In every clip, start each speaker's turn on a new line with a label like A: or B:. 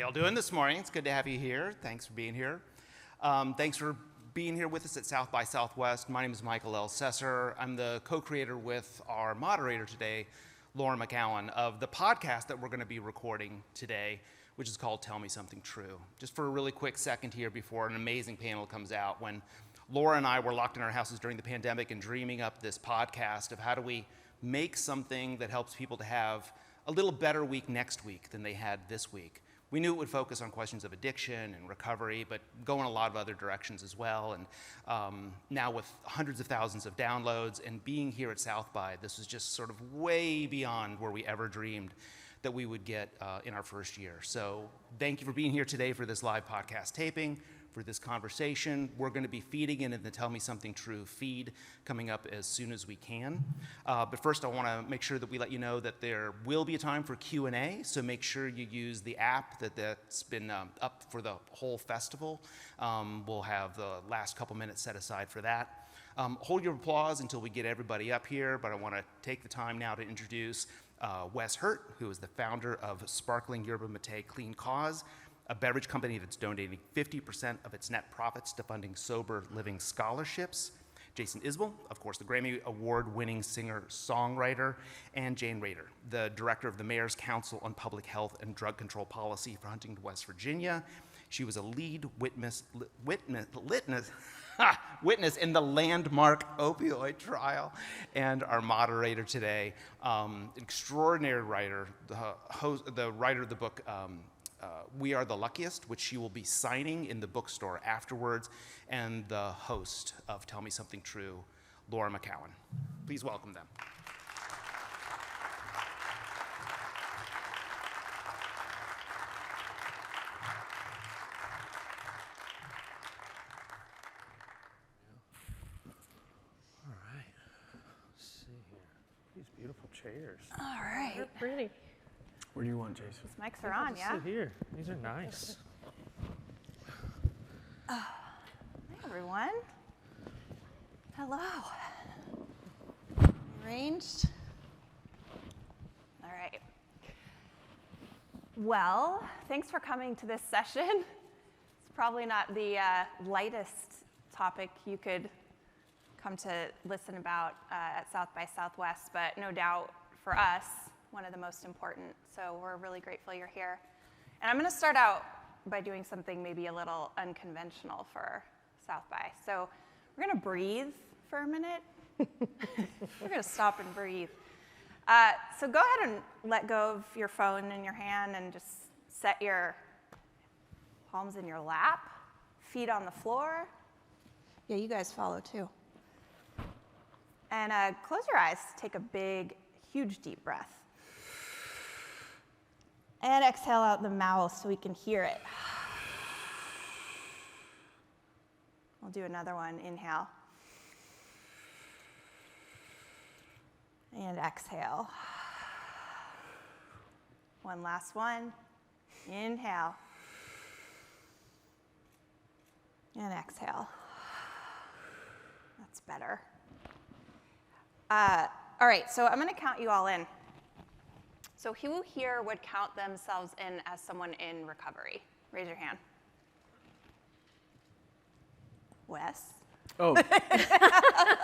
A: y'all doing this morning? It's good to have you here. Thanks for being here. Thanks for being here with us at South by Southwest. My name is Michael L. Sesser. I'm the co-creator with our moderator today, Lauren McKowen, of the podcast that we're going to be recording today, which is called Tell Me Something True. Just for a really quick second here before an amazing panel comes out, when Laura and I were locked in our houses during the pandemic and dreaming up this podcast of how do we make something that helps people to have a little better week next week than they had this week. We knew it would focus on questions of addiction and recovery, but go in a lot of other directions as well. And now with hundreds of thousands of downloads and being here at South by, this is just sort of way beyond where we ever dreamed that we would get in our first year. So thank you for being here today for this live podcast taping, for this conversation. We're going to be feeding it in the Tell Me Something True feed coming up as soon as we can. But first, I want to make sure that we let you know that there will be a time for Q&A, so make sure you use the app that's been up for the whole festival. We'll have the last couple minutes set aside for that. Hold your applause until we get everybody up here, but I want to take the time now to introduce Wes Hurt, who is the founder of Sparkling Yerba Mate Clean Cause, a beverage company that's donating 50% of its net profits to funding sober living scholarships. Jason Isbell, of course, the Grammy Award-winning singer-songwriter, and Jane Rader, the director of the Mayor's Council on Public Health and Drug Control Policy for Huntington, West Virginia. She was a lead witness in the landmark opioid trial, and our moderator today, an extraordinary writer, the writer of the book, We Are the Luckiest, which she will be signing in the bookstore afterwards, and the host of Tell Me Something True, Laura McKowen. Please welcome them.
B: All right. Let's see here. These beautiful chairs.
C: All right.
B: They're pretty.
D: Where do you want, Jason?
C: These mics are on, yeah?
B: Sit here. These are nice.
C: Hi, everyone. Hello. Arranged? All right. Well, thanks for coming to this session. It's probably not the lightest topic you could come to listen about at South by Southwest, but no doubt for us, one of the most important. So we're really grateful you're here. And I'm going to start out by doing something maybe a little unconventional for South by. So we're going to breathe for a minute. We're going to stop and breathe. So go ahead and let go of your phone in your hand and just set your palms in your lap, feet on the floor. Yeah, you guys follow too. And close your eyes. Take a big, huge deep breath. And exhale out the mouth so we can hear it. We'll do another one. Inhale. And exhale. One last one. Inhale. And exhale. That's better. All right, so I'm going to count you all in. So who here would count themselves in as someone in recovery? Raise your hand. Wes?
D: Oh,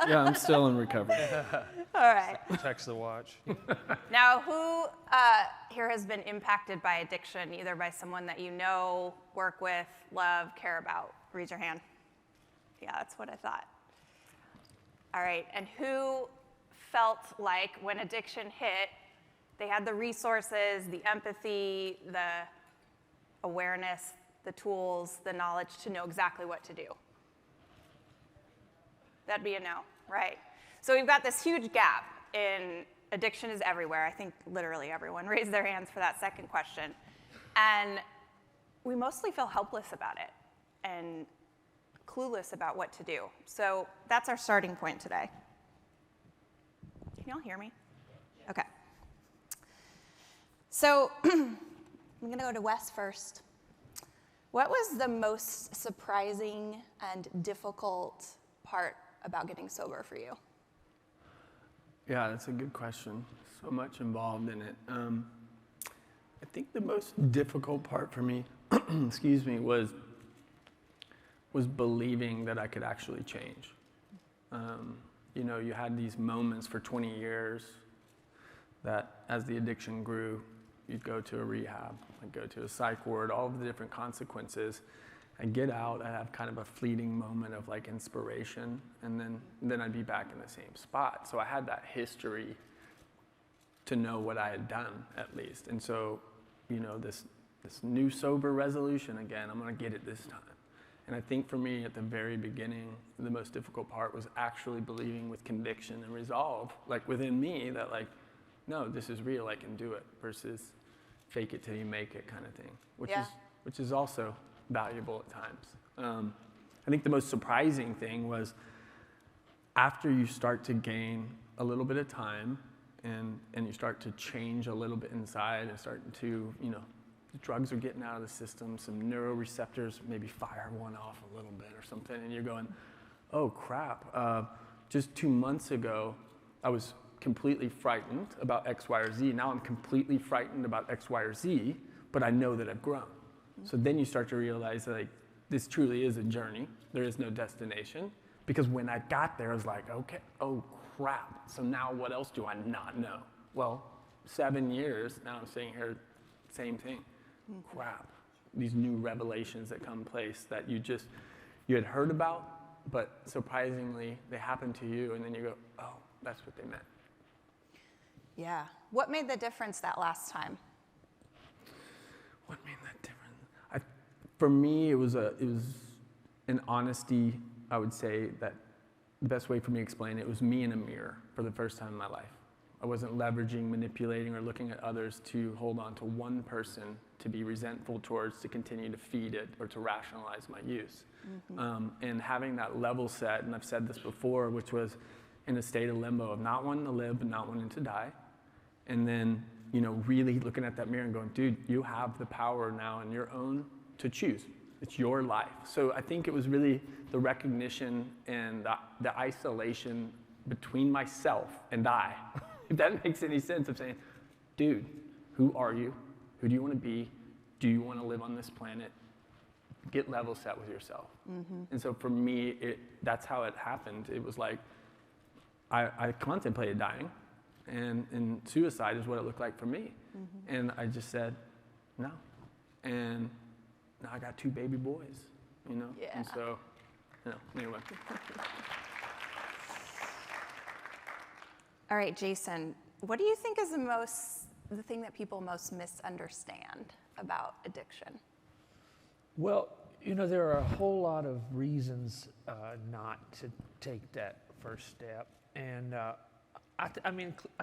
D: yeah, I'm still in recovery.
C: All right.
B: Text the watch.
C: Now, who here has been impacted by addiction, either by someone that you know, work with, love, care about? Raise your hand. Yeah, that's what I thought. All right, and who felt like when addiction hit, they had the resources, the empathy, the awareness, the tools, the knowledge to know exactly what to do? That'd be a no, right? So we've got this huge gap in addiction is everywhere. I think literally everyone raised their hands for that second question. And we mostly feel helpless about it and clueless about what to do. So that's our starting point today. Can y'all hear me? Okay. So I'm going to go to Wes first. What was the most surprising and difficult part about getting sober for you?
D: Yeah, that's a good question. So much involved in it. I think the most difficult part for me, excuse me, was believing that I could actually change. You know, you had these moments for 20 years that as the addiction grew, you'd go to a rehab, I'd go to a psych ward, all of the different consequences. I'd get out, I'd have kind of a fleeting moment of like inspiration, and then I'd be back in the same spot. So I had that history to know what I had done, at least. And so, you know, this new sober resolution again, I'm gonna get it this time. And I think for me at the very beginning, the most difficult part was actually believing with conviction and resolve, like within me, that like, no, this is real, I can do it, versus fake it till you make it kind of thing, which is also valuable at times. I think the most surprising thing was after you start to gain a little bit of time and you start to change a little bit inside and start to, you know, the drugs are getting out of the system, some neuroreceptors maybe fire one off a little bit or something, and you're going, oh crap, just 2 months ago, I was completely frightened about X, Y, or Z. Now I'm completely frightened about X, Y, or Z, but I know that I've grown. Mm-hmm. So then you start to realize that like, this truly is a journey. There is no destination. Because when I got there, I was like, okay, oh crap. So now what else do I not know? Well, 7 years, now I'm sitting here, same thing. Mm-hmm. Crap. These new revelations that come place that you had heard about, but surprisingly, they happen to you, and then you go, oh, that's what they meant.
C: Yeah. What made the difference that last time?
D: What made that difference? For me, it was an honesty. I would say that the best way for me to explain it was me in a mirror for the first time in my life. I wasn't leveraging, manipulating, or looking at others to hold on to one person to be resentful towards, to continue to feed it, or to rationalize my use. Mm-hmm. And having that level set, and I've said this before, which was in a state of limbo of not wanting to live and not wanting to die. And then, you know, really looking at that mirror and going, dude, you have the power now on your own to choose. It's your life. So I think it was really the recognition and the isolation between myself and I, if that makes any sense, of saying, dude, who are you? Who do you want to be? Do you want to live on this planet? Get level set with yourself. Mm-hmm. And so for me, that's how it happened. It was like, I contemplated dying, and suicide is what it looked like for me. Mm-hmm. And I just said, no. And now I got 2 baby boys, you know? Yeah. And so, you know, anyway.
C: All right, Jason, what do you think is the thing that people most misunderstand about addiction?
B: Well, you know, there are a whole lot of reasons not to take that first step. And I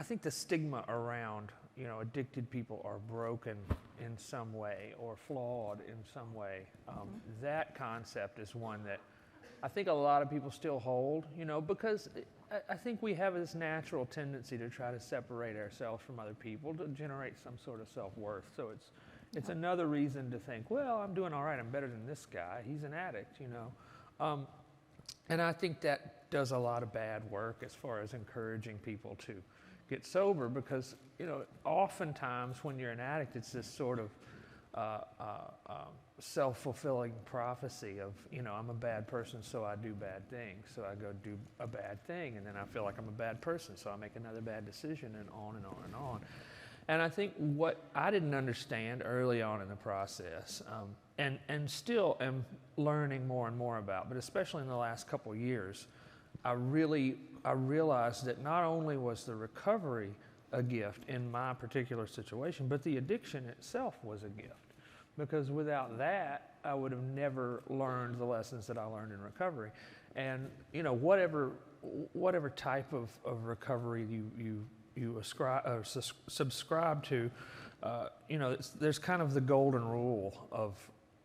B: think the stigma around, you know, addicted people are broken in some way or flawed in some way. That concept is one that I think a lot of people still hold, you know, because I think we have this natural tendency to try to separate ourselves from other people to generate some sort of self-worth. So it's another reason to think, well, I'm doing all right, I'm better than this guy, he's an addict, you know. And I think that does a lot of bad work as far as encouraging people to get sober, because, you know, oftentimes when you're an addict, it's this sort of self-fulfilling prophecy of, you know, I'm a bad person, so I do bad things. So I go do a bad thing, and then I feel like I'm a bad person, so I make another bad decision, and on and on and on. And I think what I didn't understand early on in the process, and still am learning more and more about, but especially in the last couple of years, I realized that not only was the recovery a gift in my particular situation, but the addiction itself was a gift. Because without that, I would have never learned the lessons that I learned in recovery. And, you know, whatever type of recovery you ascribe or subscribe to, you know, there's kind of the golden rule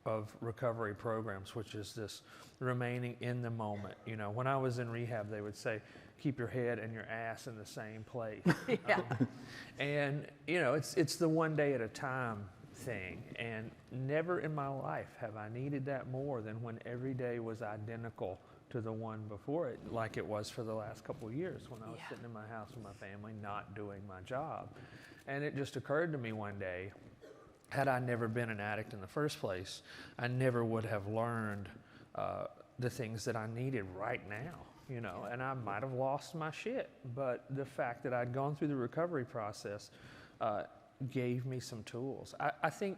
B: of recovery programs, which is this remaining in the moment. You know, when I was in rehab, they would say, keep your head and your ass in the same place. Yeah. And, you know, it's the one day at a time thing. And never in my life have I needed that more than when every day was identical to the one before it, like it was for the last couple of years when I was sitting in my house with my family, not doing my job. And it just occurred to me one day, had I never been an addict in the first place, I never would have learned the things that I needed right now, you know, and I might have lost my shit. But the fact that I'd gone through the recovery process gave me some tools. I think,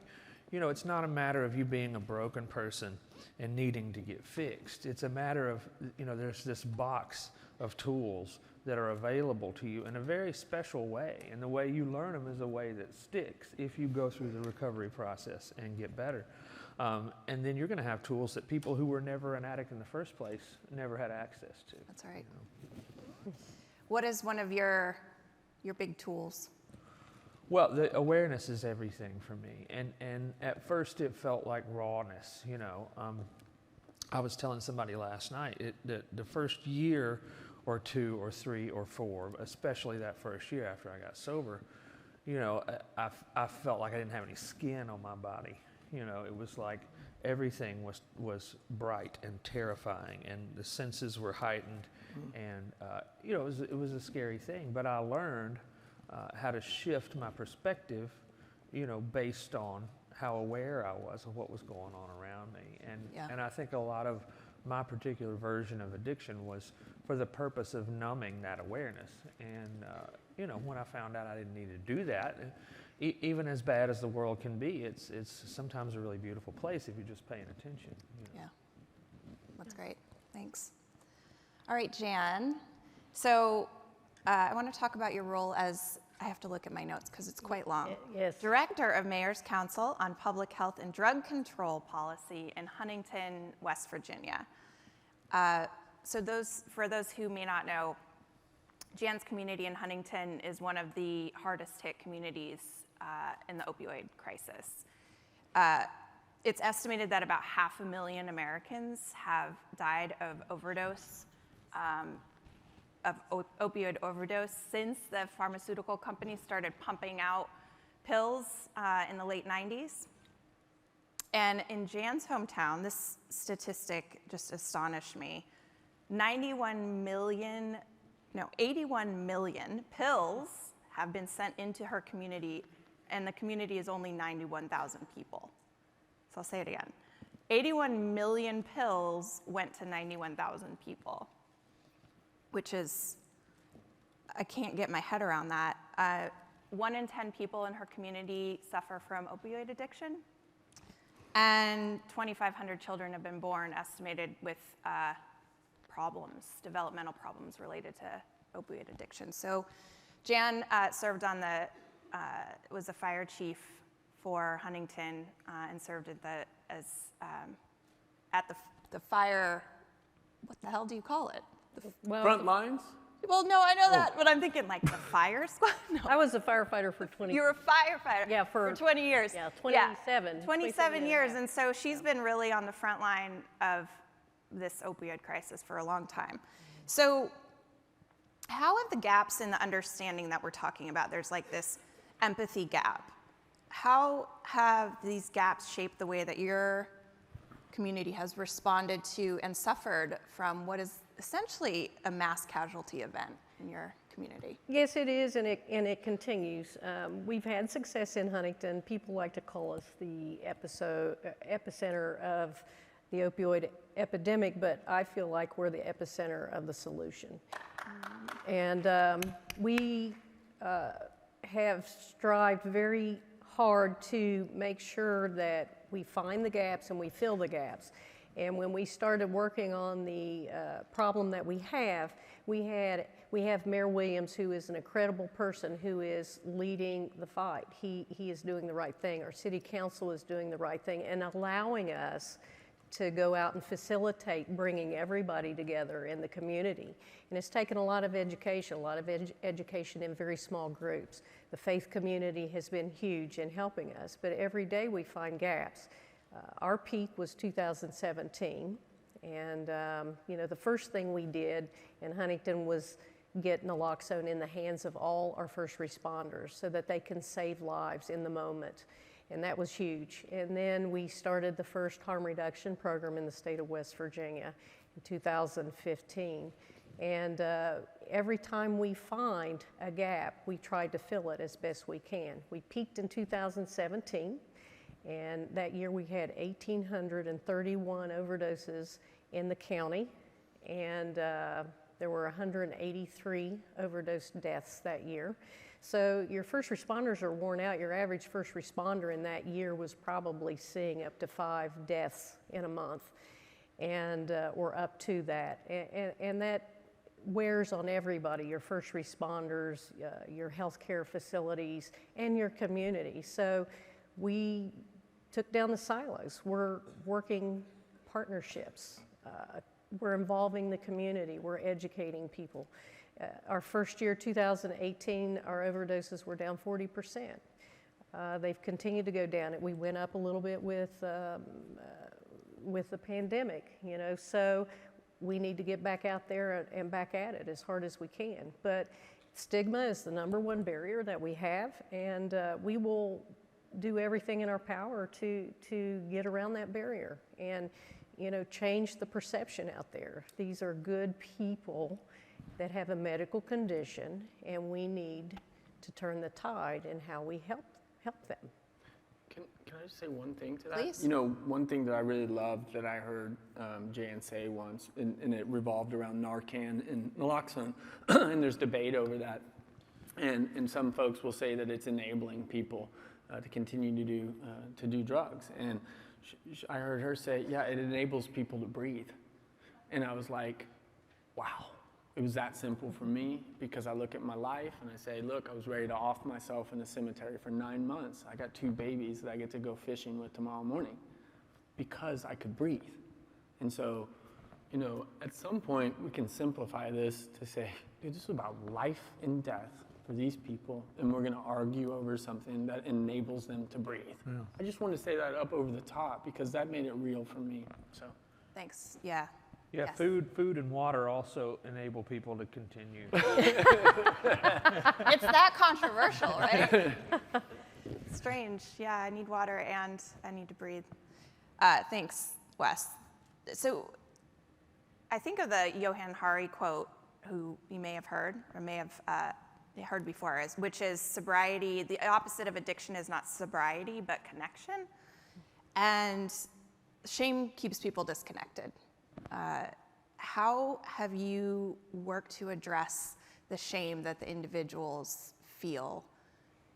B: you know, it's not a matter of you being a broken person and needing to get fixed. It's a matter of, you know, there's this box of tools that are available to you in a very special way. And the way you learn them is a way that sticks if you go through the recovery process and get better. And then you're going to have tools that people who were never an addict in the first place never had access to.
C: That's right.
B: You know?
C: What is one of your big tools?
B: Well, the awareness is everything for me. And at first it felt like rawness, you know. I was telling somebody last night, the first year or 2 or 3 or 4, especially that first year after I got sober, you know, I felt like I didn't have any skin on my body. You know, it was like everything was bright and terrifying, and the senses were heightened, and you know, it was a scary thing. But I learned how to shift my perspective, you know, based on how aware I was of what was going on around me. And I think a lot of my particular version of addiction was for the purpose of numbing that awareness. And you know, when I found out I didn't need to do that, even as bad as the world can be, it's sometimes a really beautiful place if you're just paying attention. You know?
C: Yeah, that's great. Thanks. All right, Jan. So I want to talk about your role as, I have to look at my notes because it's quite long.
E: Yes.
C: Director of Mayor's Council on Public Health and Drug Control Policy in Huntington, West Virginia. So for those who may not know, Jan's community in Huntington is one of the hardest hit communities in the opioid crisis. It's estimated that about 500,000 Americans have died of opioid overdose since the pharmaceutical companies started pumping out pills in the late 90s. And in Jan's hometown, this statistic just astonished me. 81 million pills have been sent into her community, and the community is only 91,000 people. So I'll say it again. 81 million pills went to 91,000 people, which is, I can't get my head around that. 1 in 10 people in her community suffer from opioid addiction, and 2,500 children have been born, estimated with developmental problems related to opioid addiction. So Jan served on was a fire chief for Huntington and served at the fire, what the hell do you call it?
D: Front lines?
C: Well, no, I know that, but I'm thinking like the fire squad? No.
E: I was a firefighter for 20
C: You were a firefighter
E: Yeah,
C: for 20 years.
E: Yeah, 27.
C: 27 years, and so she's been really on the front line of this opioid crisis for a long time. So how have the gaps in the understanding that we're talking about, there's like this empathy gap, how have these gaps shaped the way that your community has responded to and suffered from what is essentially a mass casualty event in your community?
E: Yes, it is, and it continues. We've had success in Huntington. People like to call us the epicenter of the opioid epidemic, but I feel like we're the epicenter of the solution. And we have strived very hard to make sure that we find the gaps and we fill the gaps. And when we started working on the problem that we have Mayor Williams, who is an incredible person who is leading the fight. He is doing the right thing. Our city council is doing the right thing and allowing us to go out and facilitate bringing everybody together in the community. And it's taken a lot of education in very small groups. The faith community has been huge in helping us, but every day we find gaps. Our peak was 2017, and the first thing we did in Huntington was get naloxone in the hands of all our first responders so that they can save lives in the moment. And that was huge. And then we started the first harm reduction program in the state of West Virginia in 2015. And every time we find a gap, we try to fill it as best we can. We peaked in 2017, And that year we had 1,831 overdoses in the county, and there were 183 overdose deaths that year. So your first responders are worn out. Your average first responder in that year was probably seeing up to 5 deaths in a month, and or up to that. And that wears on everybody, your first responders, your healthcare facilities, and your community. So we took down the silos. We're working partnerships. We're involving the community. We're educating people. Our first year, 2018, our overdoses were down 40%. They've continued to go down. We went up a little bit with the pandemic, you know, so we need to get back out there and back at it as hard as we can. But stigma is the #1 barrier that we have, and we will do everything in our power to get around that barrier and, you know, change the perception out there. These are good people that have a medical condition, and we need to turn the tide in how we help them.
D: Can I just say one thing to that?
C: Please.
D: You know, one thing that I really loved that I heard Jan say once, and it revolved around Narcan and naloxone, and there's debate over that. And some folks will say that it's enabling people to continue to do drugs. And I heard her say, yeah, it enables people to breathe. And I was like, wow. It was that simple for me, because I look at my life and I say, look, I was ready to off myself in the cemetery for 9 months. I got 2 babies that I get to go fishing with tomorrow morning because I could breathe. And so, you know, at some point we can simplify this to say, dude, this is about life and death for these people, and we're gonna argue over something that enables them to breathe. Yeah. I just want to say that up over the top because that made it real for me, so.
C: Thanks, yeah.
B: Yeah,
C: Yes.
B: food and water also enable people to continue.
C: It's that controversial, right? Strange. Yeah, I need water and I need to breathe. Thanks, Wes. So I think of the Johann Hari quote, who you may have heard or may have heard before, which is sobriety, the opposite of addiction is not sobriety, but connection. And shame keeps people disconnected. How have you worked to address the shame that the individuals feel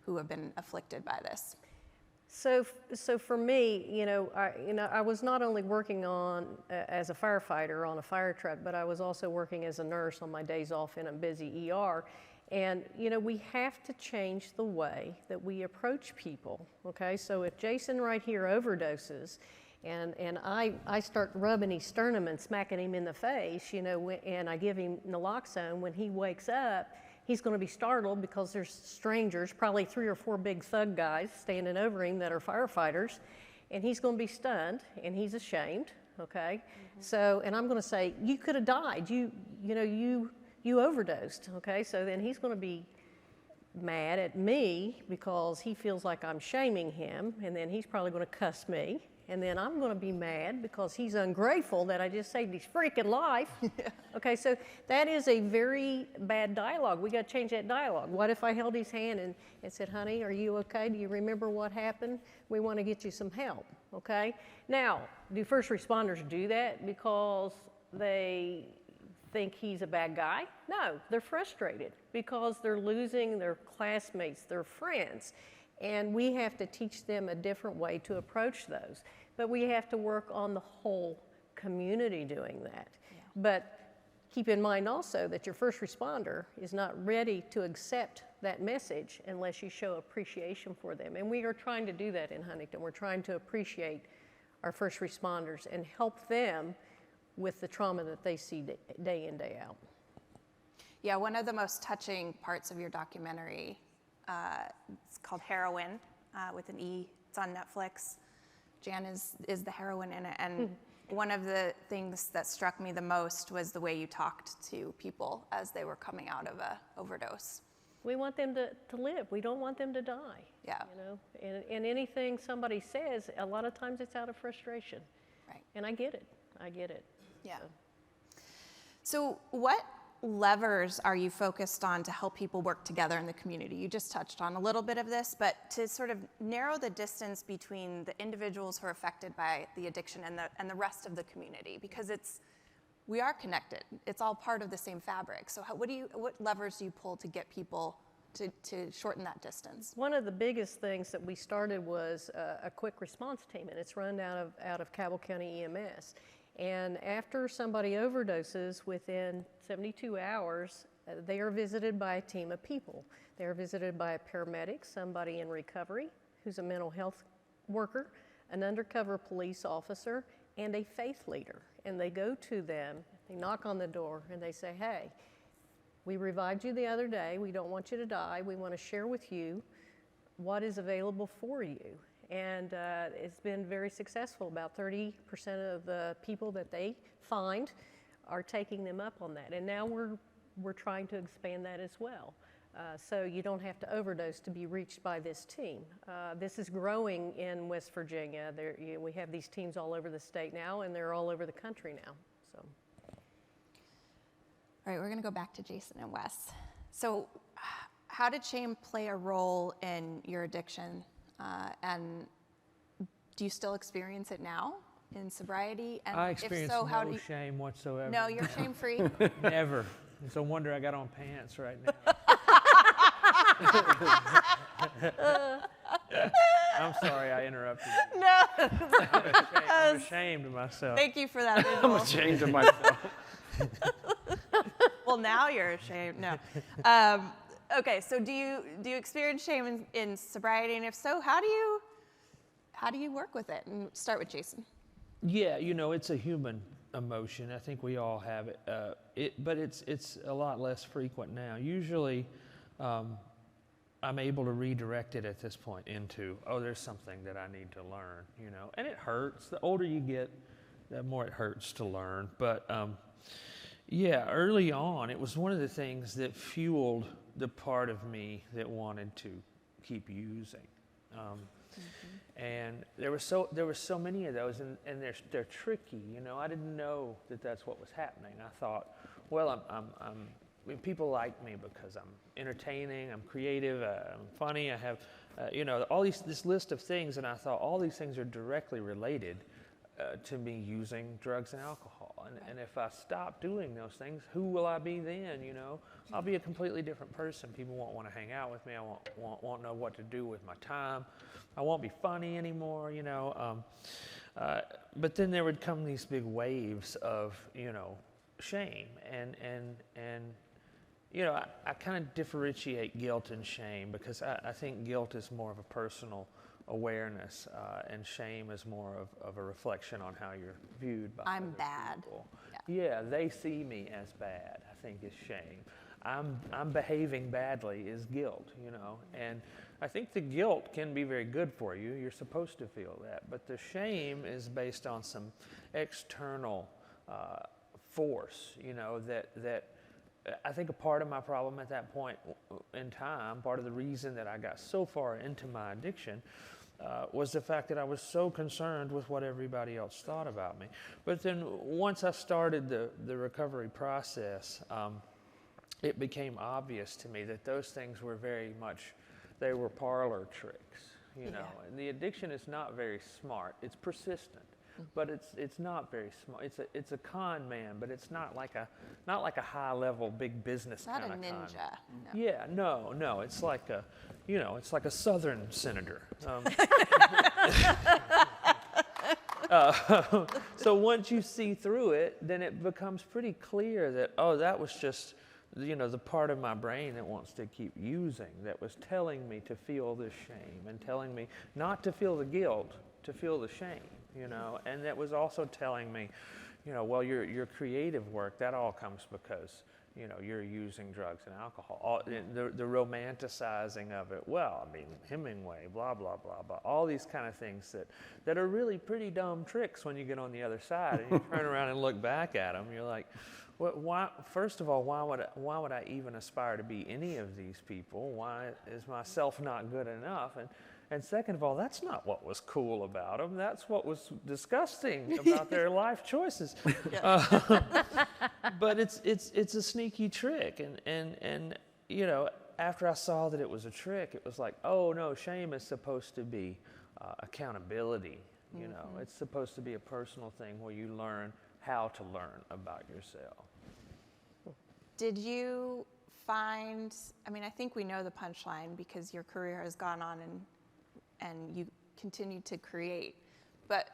C: who have been afflicted by this?
E: So for me, I was not only working on as a firefighter on a fire truck, but I was also working as a nurse on my days off in a busy ER. And, we have to change the way that we approach people, okay? So if Jason right here overdoses, and I start rubbing his sternum and smacking him in the face, and I give him naloxone, when he wakes up, he's going to be startled because there's strangers, probably 3 or 4 big thug guys standing over him that are firefighters, and he's going to be stunned, and he's ashamed, okay? Mm-hmm. So, and I'm going to say, you could have died. You overdosed, okay? So then he's going to be mad at me because he feels like I'm shaming him, and then he's probably going to cuss me. And then I'm going to be mad because he's ungrateful that I just saved his freaking life. Yeah. Okay, so that is a very bad dialogue. We got to change that dialogue. What if I held his hand and said, honey, are you okay? Do you remember what happened? We want to get you some help, okay? Now, do first responders do that because they think he's a bad guy? No, they're frustrated because they're losing their classmates, their friends. And we have to teach them a different way to approach those. But we have to work on the whole community doing that. Yeah. But keep in mind also that your first responder is not ready to accept that message unless you show appreciation for them. And we are trying to do that in Huntington. We're trying to appreciate our first responders and help them with the trauma that they see day in, day out.
C: Yeah, one of the most touching parts of your documentary, it's called Heroine, with an E. It's on Netflix. Jan is the heroine in it. And one of the things that struck me the most was the way you talked to people as they were coming out of a overdose.
E: We want them to live. We don't want them to die.
C: Yeah.
E: And anything somebody says, a lot of times it's out of frustration.
C: Right.
E: And I get it.
C: Yeah. So what levers are you focused on to help people work together in the community? You just touched on a little bit of this, but to sort of narrow the distance between the individuals who are affected by the addiction and the rest of the community, because we are connected. It's all part of the same fabric. So what levers do you pull to get people to shorten that distance?
E: One of the biggest things that we started was a quick response team, and it's run out of Cabell County EMS. And after somebody overdoses, within 72 hours, they are visited by a team of people. They are visited by a paramedic, somebody in recovery who's a mental health worker, an undercover police officer, and a faith leader. And they go to them, they knock on the door, and they say, hey, we revived you the other day. We don't want you to die. We want to share with you what is available for you. And it's been very successful. About 30% of the people that they find are taking them up on that. And now we're trying to expand that as well. So you don't have to overdose to be reached by this team. This is growing in West Virginia. We have these teams all over the state now, and they're all over the country now. So.
C: All right, we're going to go back to Jason and Wes. So how did shame play a role in your addiction? And do you still experience it now in sobriety? And
B: I experience
C: if so, how
B: no
C: do you,
B: shame whatsoever.
C: No, you're shame-free?
B: Never. It's a wonder I got on pants right now. I'm sorry I interrupted you.
C: No.
B: I'm ashamed of myself.
C: Thank you for that
D: I'm
C: visual.
D: ashamed of myself.
C: Well, now you're ashamed. No. Okay, so do you experience shame in sobriety? And if so, how do you work with it? And start with Jason.
B: Yeah, it's a human emotion. I think we all have it. But it's a lot less frequent now. Usually, I'm able to redirect it at this point into, there's something that I need to learn, And it hurts. The older you get, the more it hurts to learn. But yeah, early on, it was one of the things that fueled the part of me that wanted to keep using. And there were so many of those, and they're tricky. I didn't know that that's what was happening. I thought, well, people like me because I'm entertaining, I'm creative, I'm funny. I have, all this list of things, and I thought all these things are directly related to me using drugs and alcohol. And if I stop doing those things, who will I be then? I'll be a completely different person. People won't want to hang out with me. I won't know what to do with my time. I won't be funny anymore. But then there would come these big waves of shame, and I kind of differentiate guilt and shame, because I think guilt is more of a personal awareness, and shame is more of a reflection on how you're viewed by
C: I'm
B: other
C: bad.
B: people. Yeah, they see me as bad, I think, is shame. I'm behaving badly is guilt, and I think the guilt can be very good for you. You're supposed to feel that, but the shame is based on some external force, that I think a part of my problem at that point in time, part of the reason that I got so far into my addiction, was the fact that I was so concerned with what everybody else thought about me. But then once I started the recovery process, it became obvious to me that those things were they were parlor tricks, And the addiction is not very smart. It's persistent, but it's not very smart. It's a con man, but it's not like a high level big business kind of con.
C: Not a ninja. No.
B: Yeah, no. It's like a Southern senator. So once you see through it, then it becomes pretty clear that that was just the part of my brain that wants to keep using, that was telling me to feel this shame and telling me not to feel the guilt, to feel the shame, and that was also telling me, well, your creative work, that all comes because, you're using drugs and alcohol. The romanticizing of it, Hemingway, blah, blah, blah, blah, all these kind of things that are really pretty dumb tricks when you get on the other side and you turn around and look back at them. You're like, why? First of all, why would I even aspire to be any of these people? Why is myself not good enough? And second of all, that's not what was cool about them. That's what was disgusting about their life choices. But it's a sneaky trick. And you know, after I saw that it was a trick, it was like, oh no, shame is supposed to be accountability. You know, it's supposed to be a personal thing where you learn how to learn about yourself.
C: Did you find, I mean, I think we know the punchline because your career has gone on and you continue to create, but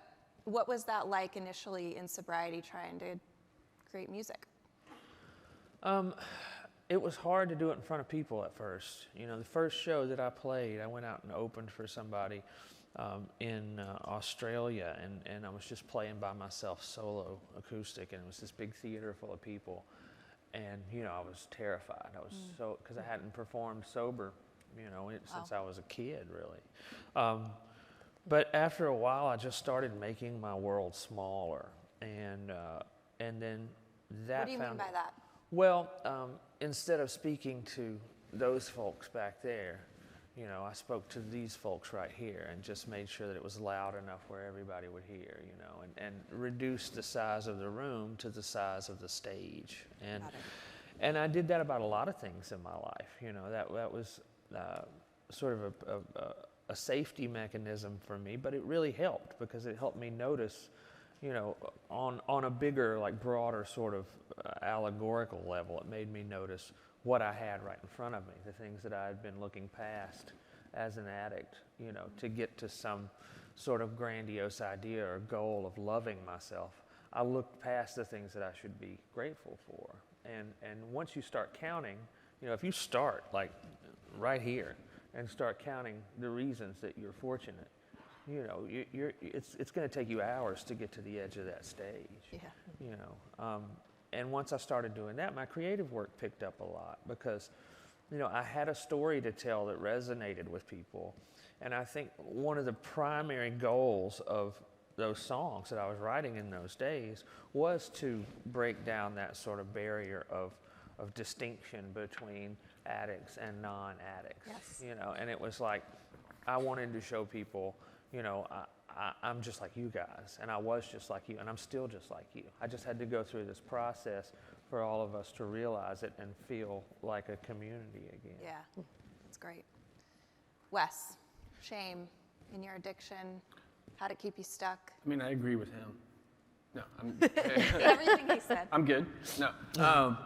C: what was that like initially in sobriety trying to create music?
B: It was hard to do it in front of people at first. You know, the first show that I played, I went out and opened for somebody in Australia, and I was just playing by myself, solo acoustic, and it was this big theater full of people. And, you know, I was terrified. I was so, because I hadn't performed sober, you know, since I was a kid, really. But after a while, I just started making my world smaller. And then that
C: What do you mean by that?
B: Well, instead of speaking to those folks back there, you know, I spoke to these folks right here and just made sure that it was loud enough where everybody would hear, you know, and reduced the size of the room to the size of the stage. And I did that about a lot of things in my life. You know, that was sort of a safety mechanism for me, but it really helped because it helped me notice, you know, on a bigger, like broader sort of allegorical level. It made me notice what I had right in front of me, the things that I had been looking past as an addict, you know, to get to some sort of grandiose idea or goal of loving myself. I looked past the things that I should be grateful for. And once you start counting, you know, if you start like right here and start counting the reasons that you're fortunate, you know, it's going to take you hours to get to the edge of that stage.
C: Yeah.
B: You know, and once I started doing that, my creative work picked up a lot because, you know, I had a story to tell that resonated with people. And I think one of the primary goals of those songs that I was writing in those days was to break down that sort of barrier of distinction between addicts and non-addicts.
C: Yes.
B: You know, and it was like, I wanted to show people, you know, I'm just like you guys, and I was just like you, and I'm still just like you. I just had to go through this process for all of us to realize it and feel like a community again.
C: Yeah, that's great. Wes, shame in your addiction, how'd it keep you stuck?
D: I mean, I agree with him. No,
C: Everything he said.
D: I'm good. No.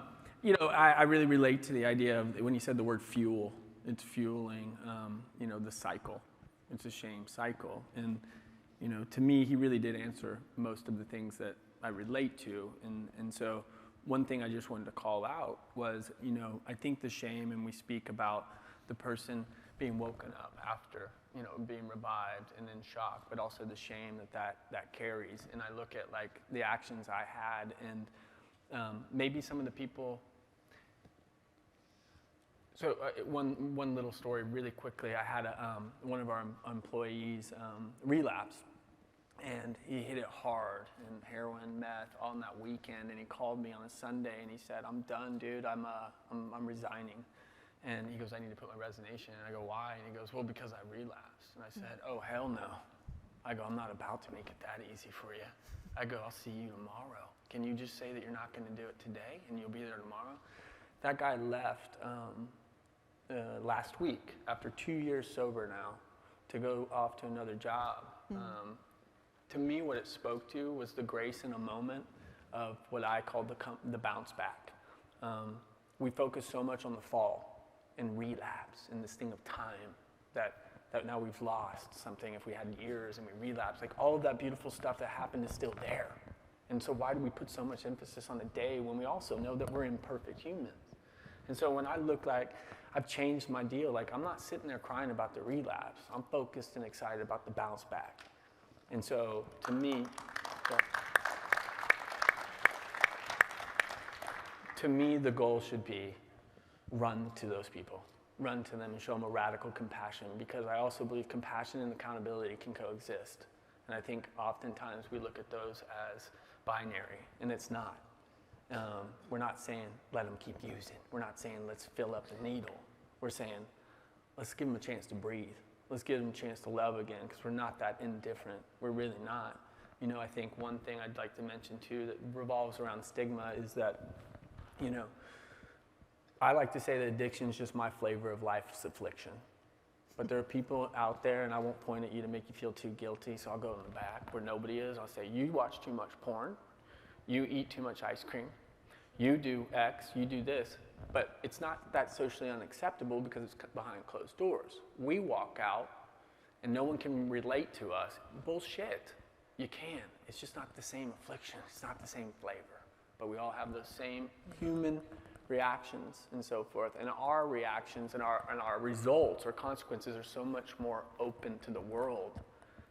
D: You know, I really relate to the idea of when you said the word fuel, it's fueling, you know, the cycle. It's a shame cycle. And, you know, to me, he really did answer most of the things that I relate to. And so one thing I just wanted to call out was, you know, I think the shame, and we speak about the person being woken up after, you know, being revived and in shock, but also the shame that carries. And I look at like the actions I had and maybe some of the people. So one little story really quickly. I had one of our employees relapse, and he hit it hard in heroin, meth, all in that weekend. And he called me on a Sunday, and he said, "I'm done, dude. I'm resigning." And he goes, "I need to put my resignation." And I go, "Why?" And he goes, "Well, because I relapsed." And I said, "Oh, hell no." I go, "I'm not about to make it that easy for you." I go, "I'll see you tomorrow. Can you just say that you're not going to do it today, and you'll be there tomorrow?" That guy left last week, after 2 years sober now, to go off to another job. To me, what it spoke to was the grace in a moment of what I call the bounce back. We focus so much on the fall and relapse and this thing of time that now we've lost something if we had years and we relapse. Like all of that beautiful stuff that happened is still there. And so why do we put so much emphasis on the day when we also know that we're imperfect humans? And so when I look like I've changed my deal, like I'm not sitting there crying about the relapse. I'm focused and excited about the bounce back. And so to me, the goal should be run to those people. Run to them and show them a radical compassion, because I also believe compassion and accountability can coexist. And I think oftentimes we look at those as binary, and it's not. We're not saying, let them keep using. We're not saying, let's fill up the needle. We're saying, let's give them a chance to breathe. Let's give them a chance to love again, because we're not that indifferent. We're really not. You know, I think one thing I'd like to mention too that revolves around stigma is that, you know, I like to say that addiction is just my flavor of life's affliction. But there are people out there, and I won't point at you to make you feel too guilty, so I'll go in the back where nobody is. I'll say, you watch too much porn, you eat too much ice cream, you do X, you do this. But it's not that socially unacceptable because it's behind closed doors. We walk out, and no one can relate to us. Bullshit. You can. It's just not the same affliction. It's not the same flavor. But we all have those same human reactions and so forth. And our reactions and our results or consequences are so much more open to the world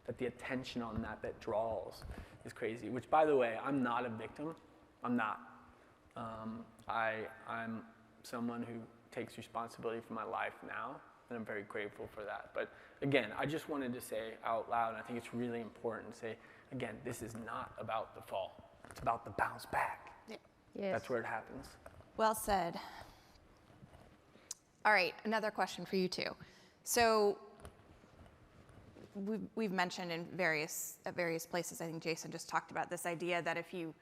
D: that the attention on that draws is crazy. Which, by the way, I'm not a victim. I'm not. I'm someone who takes responsibility for my life now, and I'm very grateful for that. But again, I just wanted to say out loud, and I think it's really important to say, again, this is not about the fall. It's about the bounce back.
C: Yeah.
E: Yes.
D: That's where it happens.
C: Well said. All right, another question for you two. So we've mentioned at various places, I think Jason just talked about this idea that if you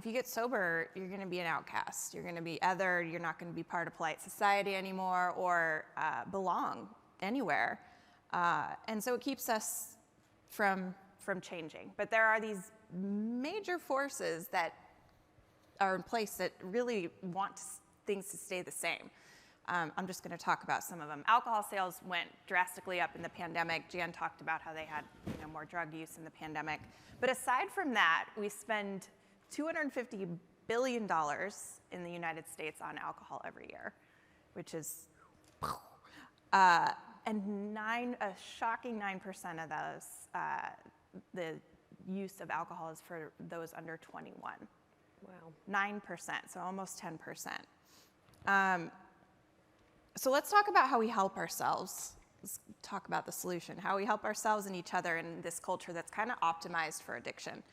C: get sober, you're going to be an outcast. You're going to be othered. You're not going to be part of polite society anymore or belong anywhere. And so it keeps us from changing. But there are these major forces that are in place that really want things to stay the same. I'm just going to talk about some of them. Alcohol sales went drastically up in the pandemic. Jan talked about how they had more drug use in the pandemic. But aside from that, we spend $250 billion in the United States on alcohol every year, which is, and a shocking 9% of those, the use of alcohol is for those under 21. Wow. 9%, so almost 10%. So let's talk about how we help ourselves. Let's talk about the solution, how we help ourselves and each other in this culture that's kind of optimized for addiction.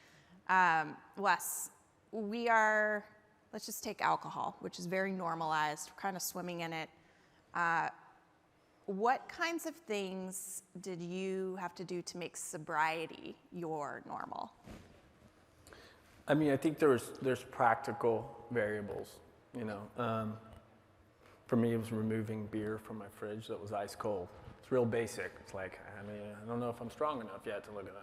C: Wes, let's just take alcohol, which is very normalized, we're kind of swimming in it. What kinds of things did you have to do to make sobriety your normal?
D: I mean, I think there's practical variables, you know. For me, it was removing beer from my fridge that was ice cold. It's real basic. It's like, I mean, I don't know if I'm strong enough yet to look at that.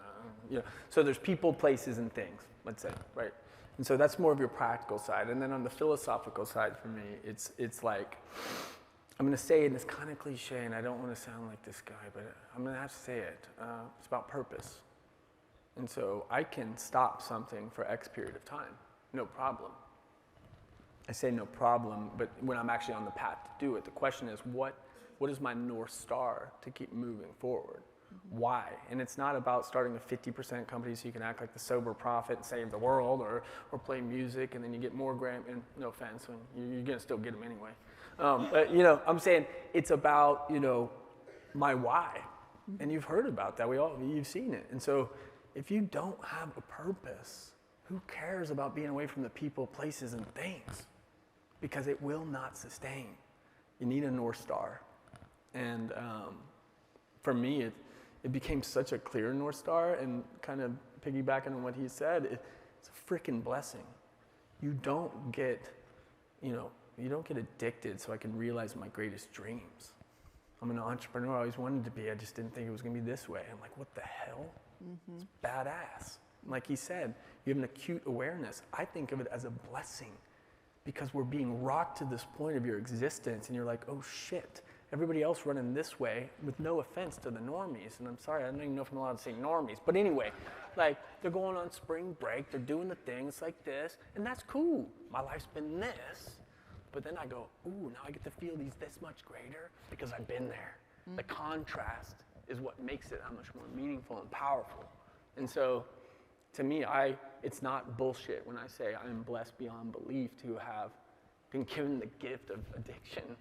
D: You know, so there's people, places, and things, let's say, right? And so that's more of your practical side. And then on the philosophical side for me, it's like, I'm going to say it, and it's kind of cliche, and I don't want to sound like this guy, but I'm going to have to say it. It's about purpose. And so I can stop something for X period of time, no problem. I say no problem, but when I'm actually on the path to do it, the question is, what is my North Star to keep moving forward? Mm-hmm. Why? And it's not about starting a 50% company so you can act like the sober prophet and save the world, or play music and then you get more and no offense, you're gonna still get them anyway. But you know, I'm saying it's about, you know, my why. Mm-hmm. And you've heard about that, you've seen it. And so if you don't have a purpose, who cares about being away from the people, places, and things? Because it will not sustain. You need a North Star. And for me, it became such a clear North Star, and kind of piggybacking on what he said, it's a freaking blessing. You don't get addicted so I can realize my greatest dreams. I'm an entrepreneur, I always wanted to be, I just didn't think it was gonna be this way. I'm like, what the hell? Mm-hmm. It's badass. Like he said, you have an acute awareness. I think of it as a blessing, because we're being rocked to this point of your existence, and you're like, oh shit, everybody else running this way, with no offense to the normies, and I'm sorry, I don't even know if I'm allowed to say normies, but anyway, like, they're going on spring break, they're doing the things like this, and that's cool. My life's been this, but then I go, ooh, now I get to feel these this much greater, because I've been there. Mm-hmm. The contrast is what makes it that much more meaningful and powerful. And so, to me, it's not bullshit when I say I am blessed beyond belief to have been given the gift of addiction,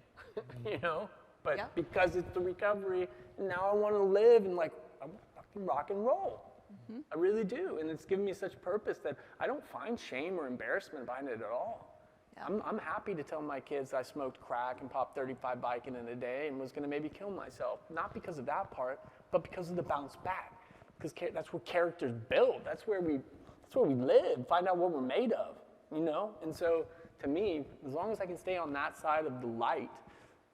D: you know? But yeah. Because it's the recovery, now I want to live and like, I want to fucking rock and roll. Mm-hmm. I really do. And it's given me such purpose that I don't find shame or embarrassment behind it at all.
C: Yeah.
D: I'm happy to tell my kids I smoked crack and popped 35 Vicodin in a day and was going to maybe kill myself. Not because of that part, but because of the bounce back. Because that's where characters build. That's where we live, find out what we're made of, you know? And so, to me, as long as I can stay on that side of the light,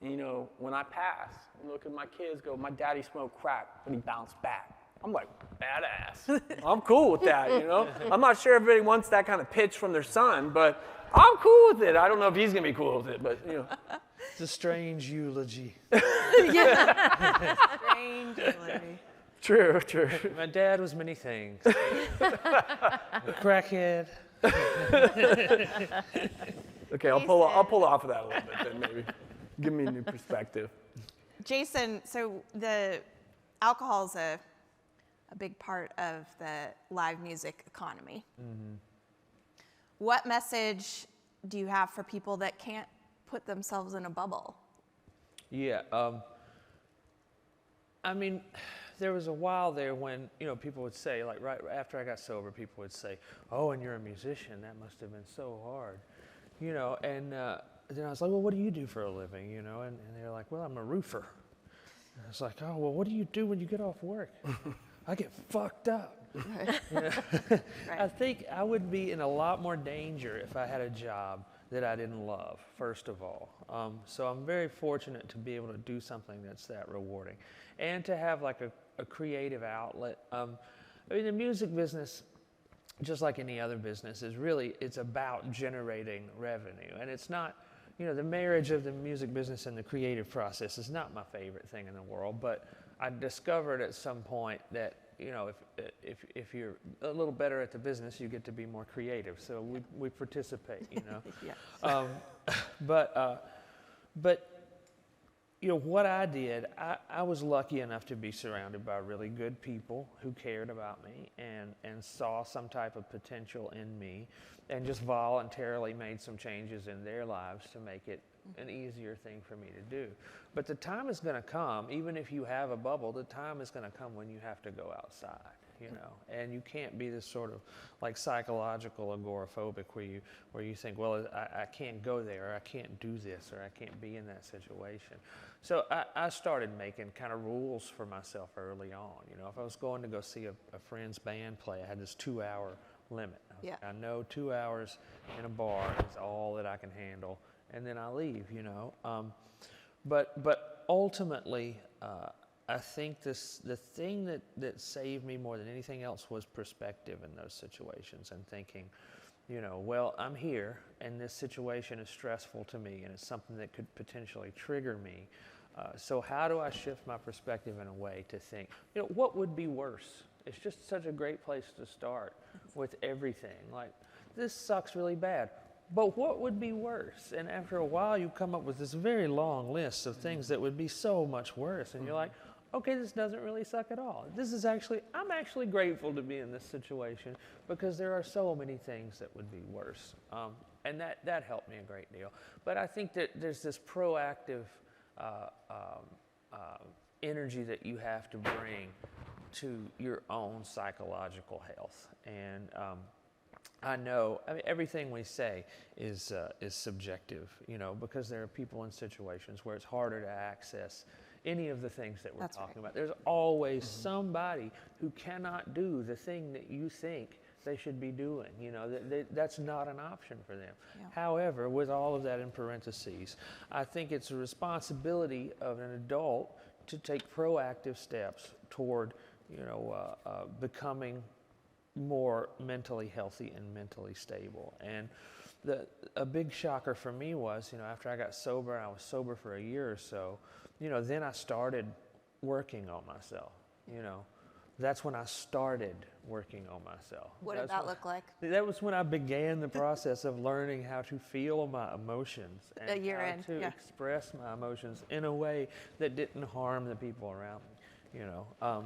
D: you know, when I pass, look at my kids go, my daddy smoked crack, but he bounced back. I'm like, badass. I'm cool with that, you know? I'm not sure everybody wants that kind of pitch from their son, but I'm cool with it. I don't know if he's going to be cool with it, but, you know.
B: It's a strange eulogy.
C: Strange eulogy.
D: True.
B: My dad was many things. A crackhead.
D: Okay, I'll pull off of that a little bit then maybe. Give me a new perspective.
C: Jason, so the alcohol is a big part of the live music economy. Mm-hmm. What message do you have for people that can't put themselves in a bubble?
B: Yeah, I mean, there was a while there when, you know, people would say, like right after I got sober, people would say, oh, and you're a musician, that must have been so hard, you know, and then I was like, well, what do you do for a living, you know, and they're like, well, I'm a roofer. And I was like, oh, well, what do you do when you get off work? I get fucked up.
C: Right.
B: You know?
C: Right.
B: I think I would be in a lot more danger if I had a job that I didn't love, first of all. So I'm very fortunate to be able to do something that's that rewarding and to have like a creative outlet. I mean, the music business, just like any other business, it's about generating revenue. And it's not, you know, the marriage of the music business and the creative process is not my favorite thing in the world, but I discovered at some point that, you know, if you're a little better at the business, you get to be more creative. So we participate, you know.
C: Yeah.
B: But you know, what I did, I was lucky enough to be surrounded by really good people who cared about me and saw some type of potential in me and just voluntarily made some changes in their lives to make it an easier thing for me to do. But the time is going to come, even if you have a bubble, the time is going to come when you have to go outside, you know, and you can't be this sort of like psychological agoraphobic where you think, well, I can't go there, or I can't do this, or I can't be in that situation. So I started making kind of rules for myself early on. You know, if I was going to go see a friend's band play, I had this 2-hour limit. I know 2 hours in a bar is all that I can handle, and then I leave, you know. But ultimately, I think the thing that saved me more than anything else was perspective in those situations and thinking, you know, well, I'm here and this situation is stressful to me and it's something that could potentially trigger me. So how do I shift my perspective in a way to think, you know, what would be worse? It's just such a great place to start with everything. Like, this sucks really bad. But what would be worse? And after a while, you come up with this very long list of things that would be so much worse. And you're like, okay, this doesn't really suck at all. I'm actually grateful to be in this situation because there are so many things that would be worse. And that helped me a great deal. But I think that there's this proactive energy that you have to bring to your own psychological health. And I know, I mean, everything we say is subjective, you know, because there are people in situations where it's harder to access any of the things that we're talking about. There's always somebody who cannot do the thing that you think they should be doing. You know, that's not an option for them. Yeah. However, with all of that in parentheses, I think it's a responsibility of an adult to take proactive steps toward, you know, becoming more mentally healthy and mentally stable. And a big shocker for me was, you know, after I got sober, and I was sober for a year or so, you know, then I started working on myself, you know. That's when I started working on myself.
C: What did that look like?
B: That was when I began the process of learning how to feel my emotions and express my emotions in a way that didn't harm the people around me, you know.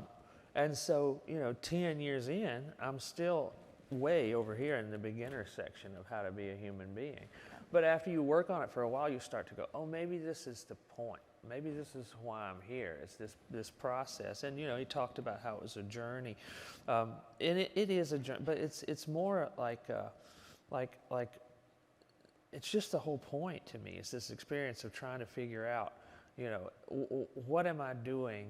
B: And so, you know, 10 years in, I'm still way over here in the beginner section of how to be a human being. But after you work on it for a while, you start to go, oh, maybe this is the point. Maybe this is why I'm here. It's this process. And, you know, he talked about how it was a journey. And it is a journey, but it's more like it's just the whole point to me. It's this experience of trying to figure out, you know, what am I doing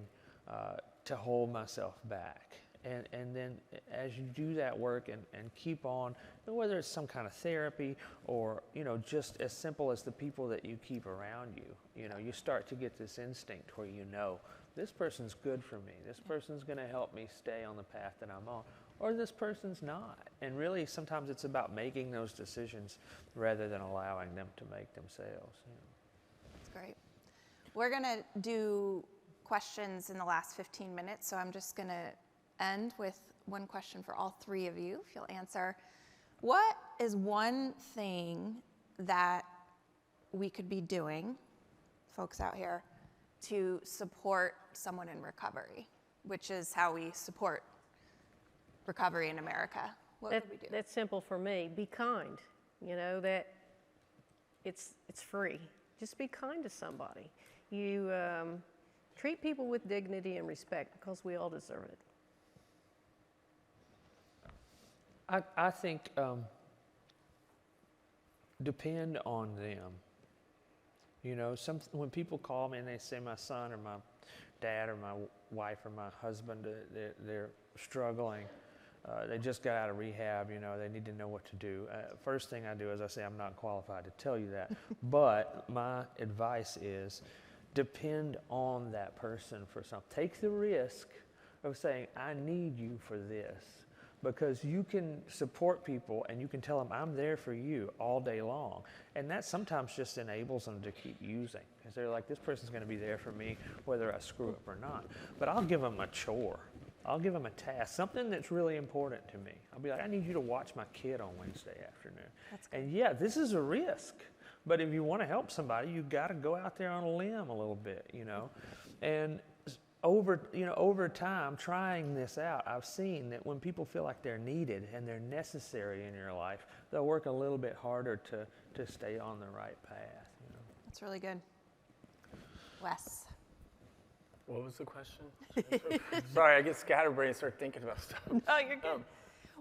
B: to hold myself back? And then as you do that work and keep on, whether it's some kind of therapy or, you know, just as simple as the people that you keep around you, you know, you start to get this instinct where you know, this person's good for me. This person's going to help me stay on the path that I'm on, or this person's not. And really, sometimes it's about making those decisions rather than allowing them to make themselves. You know.
C: That's great. We're going to do questions in the last 15 minutes, so I'm just going to end with one question for all three of you, if you'll answer. What is one thing that we could be doing, folks out here, to support someone in recovery, which is how we support recovery in America? What could we do?
E: That's simple for me. Be kind. You know, that it's free. Just be kind to somebody. You treat people with dignity and respect because we all deserve it.
B: I think depend on them. You know, when people call me and they say my son or my dad or my wife or my husband, they're struggling, they just got out of rehab, you know, they need to know what to do. First thing I do is I say I'm not qualified to tell you that, but my advice is depend on that person for something. Take the risk of saying, I need you for this. Because you can support people and you can tell them, I'm there for you all day long. And that sometimes just enables them to keep using. Because they're like, this person's going to be there for me whether I screw up or not. But I'll give them a chore. I'll give them a task, something that's really important to me. I'll be like, I need you to watch my kid on Wednesday afternoon.
C: That's good.
B: And yeah, this is a risk. But if you want to help somebody, you've got to go out there on a limb a little bit, you know. And over time, trying this out, I've seen that when people feel like they're needed and they're necessary in your life, they'll work a little bit harder to stay on the right path. You know?
C: That's really good. Wes.
D: What was the question? Sorry, I get scatterbrained and start thinking about stuff.
C: Oh, you're good.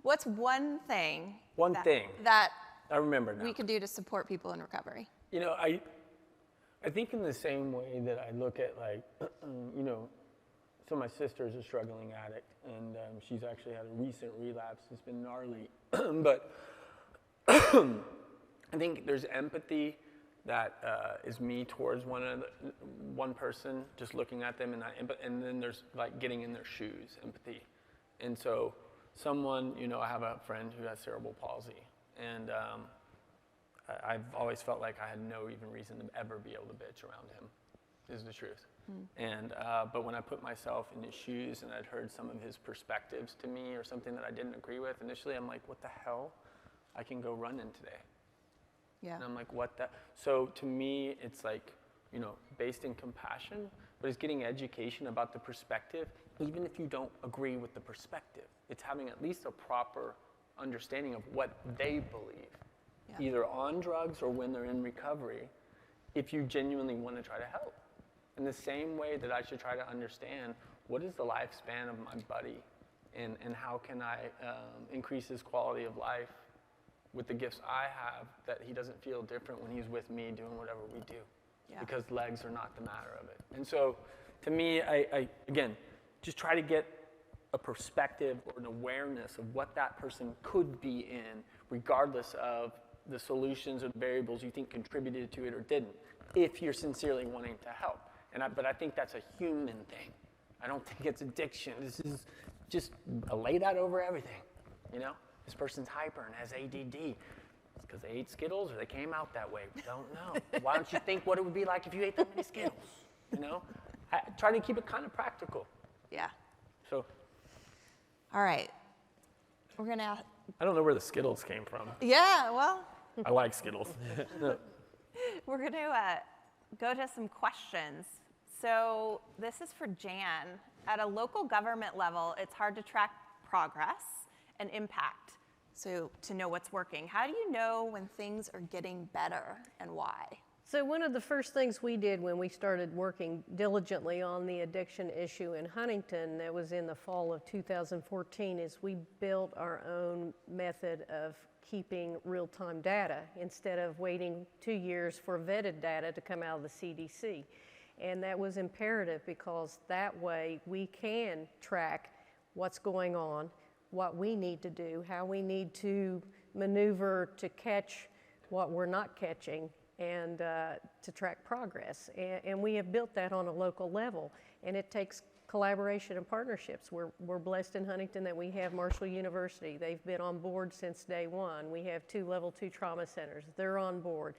C: What's one thing
D: that
C: I
D: remember now
C: we could do to support people in recovery?
D: You know, I think in the same way that I look at, like, you know, so my sister's a struggling addict, and she's actually had a recent relapse. It's been gnarly. But I think there's empathy that is me towards one person, just looking at them, and then there's like getting in their shoes, empathy. And so someone, you know, I have a friend who has cerebral palsy, and I've always felt like I had no even reason to ever be able to bitch around him, is the truth. And but when I put myself in his shoes and I'd heard some of his perspectives to me or something that I didn't agree with, initially I'm like, what the hell? I can go running today.
C: Yeah.
D: And I'm like, what the? So to me, it's like, you know, based in compassion, but it's getting education about the perspective, even if you don't agree with the perspective. It's having at least a proper understanding of what they believe, either on drugs or when they're in recovery, if you genuinely want to try to help. In the same way that I should try to understand what is the lifespan of my buddy and how can I increase his quality of life with the gifts I have, that he doesn't feel different when he's with me doing whatever we do. Yeah. Because legs are not the matter of it. And so to me, I again, just try to get a perspective or an awareness of what that person could be in, regardless of the solutions or the variables you think contributed to it or didn't, if you're sincerely wanting to help. But I think that's a human thing. I don't think it's addiction. This is just lay that over everything, you know? This person's hyper and has ADD. It's because they ate Skittles or they came out that way. We don't know. Why don't you think what it would be like if you ate that many Skittles, you know? I try to keep it kind of practical.
C: Yeah.
D: So.
C: All right. We're going to...
D: I don't know where the Skittles came from.
C: Yeah, well...
D: I like Skittles.
C: We're going to go to some questions. So this is for Jan. At a local government level, it's hard to track progress and impact, so to know what's working. How do you know when things are getting better and why?
E: So one of the first things we did when we started working diligently on the addiction issue in Huntington, that was in the fall of 2014, is we built our own method of keeping real-time data instead of waiting 2 years for vetted data to come out of the CDC. And that was imperative because that way we can track what's going on, what we need to do, how we need to maneuver to catch what we're not catching, and to track progress. And we have built that on a local level, and it takes collaboration and partnerships. We're blessed in Huntington that we have Marshall University. They've been on board since day one. We have 2 level 2 trauma centers. They're on board.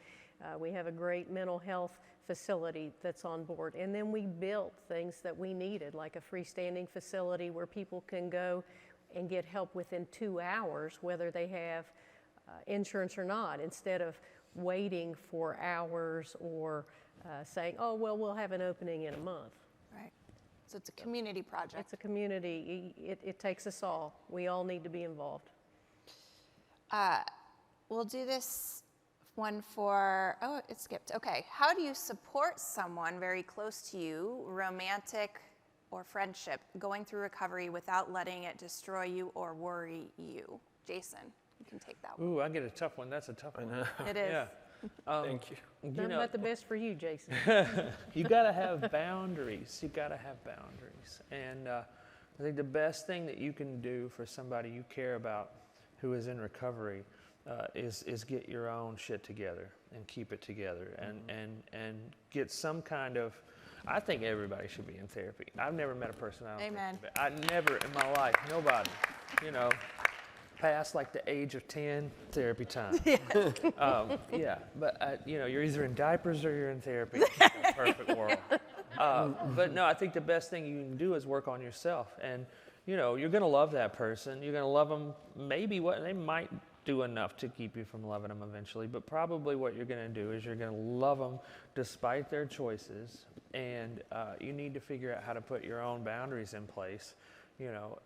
E: We have a great mental health facility that's on board. And then we built things that we needed, like a freestanding facility where people can go and get help within 2 hours, whether they have insurance or not, instead of waiting for hours or saying, oh, well, we'll have an opening in a month.
C: Right. So it's a community project.
E: It's a community. It takes us all. We all need to be involved.
C: We'll do this one for, oh, it skipped. Okay. How do you support someone very close to you, romantic or friendship, going through recovery without letting it destroy you or worry you? Jason, you can take that one.
B: Ooh, I get a tough one. That's a tough one.
C: It is.
B: Yeah.
D: Thank you.
E: Nothing but the best for you, Jason.
B: You got to have boundaries. You got to have boundaries. And I think the best thing that you can do for somebody you care about who is in recovery is get your own shit together and keep it together and get some kind of. I think everybody should be in therapy. I've never met a person I don't
C: Amen.
B: think I never in my life, nobody, past like the age of 10, therapy time. Yeah, but you're either in diapers or you're in therapy. Perfect world. But no, I think the best thing you can do is work on yourself. And, you're going to love that person. You're going to love them. Maybe they might do enough to keep you from loving them eventually. But probably what you're going to do is you're going to love them despite their choices. And you need to figure out how to put your own boundaries in place,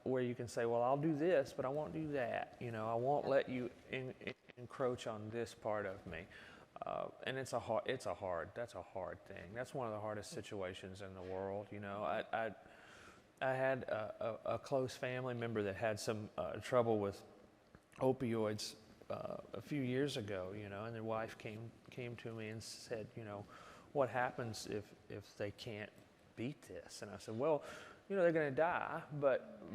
B: where you can say, well, I'll do this, but I won't do that. I won't let you encroach on this part of me. And that's a hard thing. That's one of the hardest situations in the world. I had a close family member that had some trouble with opioids a few years ago, and their wife came to me and said, what happens if they can't beat this? And I said, well, they're going to die, but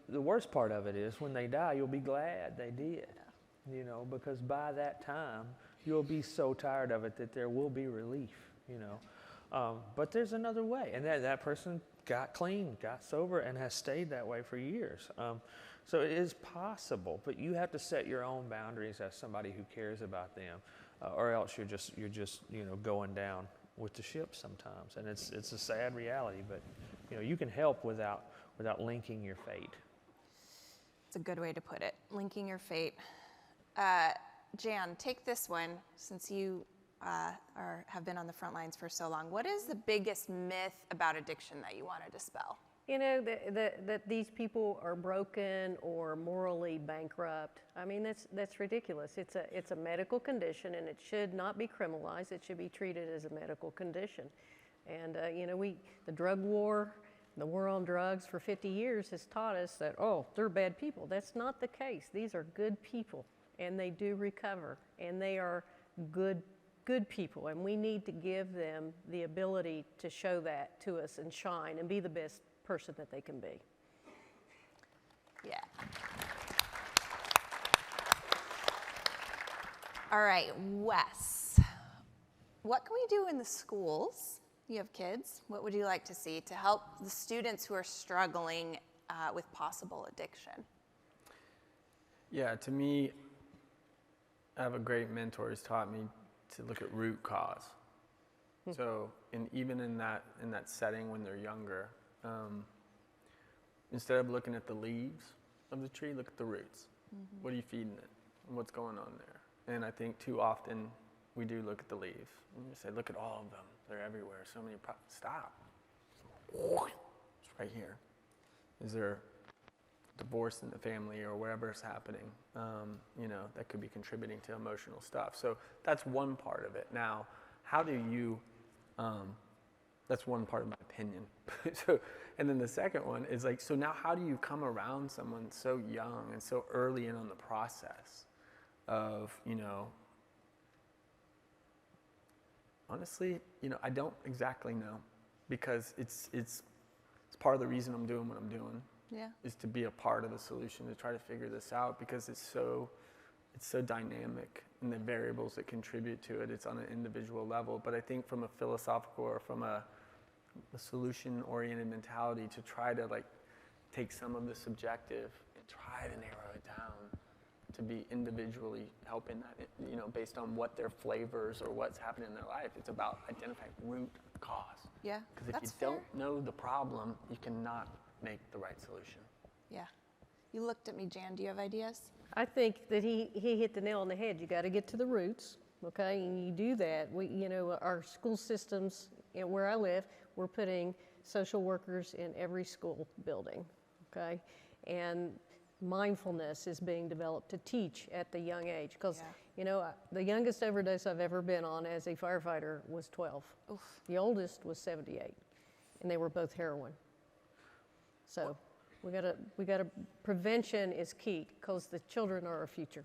B: the worst part of it is when they die, you'll be glad they did, because by that time, you'll be so tired of it that there will be relief, but there's another way. And that person got clean, got sober, and has stayed that way for years. So it is possible, but you have to set your own boundaries as somebody who cares about them, or else you're just going down with the ship sometimes. And it's a sad reality, but you can help without linking your fate.
C: It's a good way to put it, linking your fate. Jan, take this one since you have been on the front lines for so long. What is the biggest myth about addiction that you want to dispel?
E: That these people are broken or morally bankrupt. I mean, that's ridiculous. It's a medical condition, and it should not be criminalized. It should be treated as a medical condition. And the drug war, the war on drugs for 50 years has taught us that, oh, they're bad people. That's not the case. These are good people, and they do recover, and they are good people, and we need to give them the ability to show that to us and shine and be the best person that they can be.
C: Yeah. All right, Wes, what can we do in the schools? You have kids. What would you like to see to help the students who are struggling with possible addiction?
D: Yeah, to me, I have a great mentor who's taught me to look at root cause. So, even in that setting when they're younger, instead of looking at the leaves of the tree, look at the roots. Mm-hmm. What are you feeding it? And what's going on there? And I think too often we do look at the leaves and you say, look at all of them. They're everywhere. So many stop. It's right here. Is there divorce in the family or wherever it's happening, that could be contributing to emotional stuff. So that's one part of it. Now, how do you, that's one part of my opinion. And then the second one is so now how do you come around someone so young and so early in on the process? of, honestly, I don't exactly know, because it's part of the reason I'm doing what I'm doing.
C: Yeah.
D: Is to be a part of the solution, to try to figure this out, because it's so dynamic, and the variables that contribute to it, it's on an individual level. But I think from a philosophical or from a solution-oriented mentality, to try to take some of the subjective and try to narrow it down to be individually helping that, based on what their flavors or what's happening in their life. It's about identifying root cause.
C: Yeah,
D: Because if
C: that's
D: you
C: fair.
D: don't know the problem, you cannot make the right solution.
C: Yeah. You looked at me, Jan. Do you have ideas?
E: I think that he hit the nail on the head. You got to get to the roots, okay? And you do that. Our school systems, where I live, we're putting social workers in every school building, okay? And mindfulness is being developed to teach at the young age, because the youngest overdose I've ever been on as a firefighter was 12.
C: Oof.
E: The oldest was 78, and they were both heroin. So we gotta prevention is key, because the children are our future.